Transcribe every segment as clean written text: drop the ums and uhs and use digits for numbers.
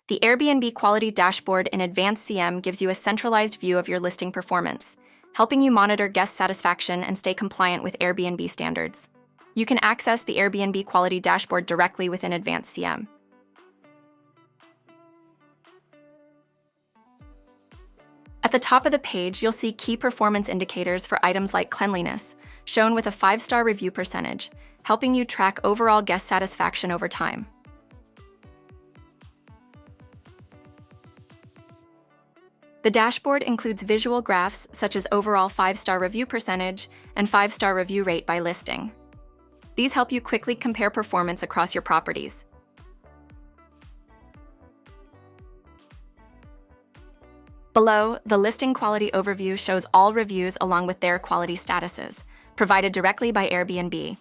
The Airbnb Quality Dashboard in AdvanceCM gives you a centralized view of your listing performance, helping you monitor guest satisfaction and stay compliant with Airbnb standards. You can access the Airbnb Quality Dashboard directly within AdvanceCM. At the top of the page, you'll see key performance indicators for items like cleanliness, shown with a 5-star review percentage, helping you track overall guest satisfaction over time. The dashboard includes visual graphs such as overall 5-star review percentage and 5-star review rate by listing. These help you quickly compare performance across your properties. Below, the listing quality overview shows all reviews along with their quality statuses, provided directly by Airbnb.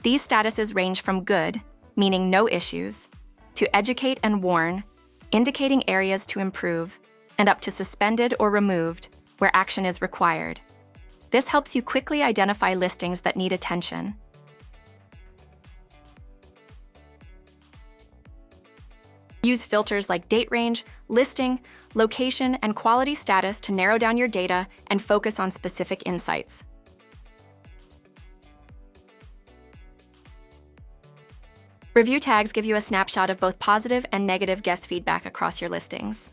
These statuses range from good, meaning no issues, to educate and warn, indicating areas to improve, and up to suspended or removed, where action is required. This helps you quickly identify listings that need attention. Use filters like date range, listing, location, and quality status to narrow down your data and focus on specific insights. Review tags give you a snapshot of both positive and negative guest feedback across your listings.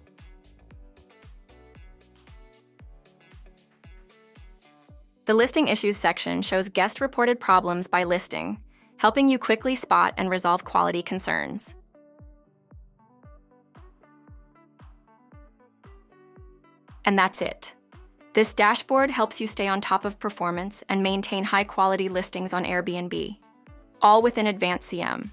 The Listing Issues section shows guest-reported problems by listing, helping you quickly spot and resolve quality concerns. And that's it. This dashboard helps you stay on top of performance and maintain high-quality listings on Airbnb, all within AdvanceCM.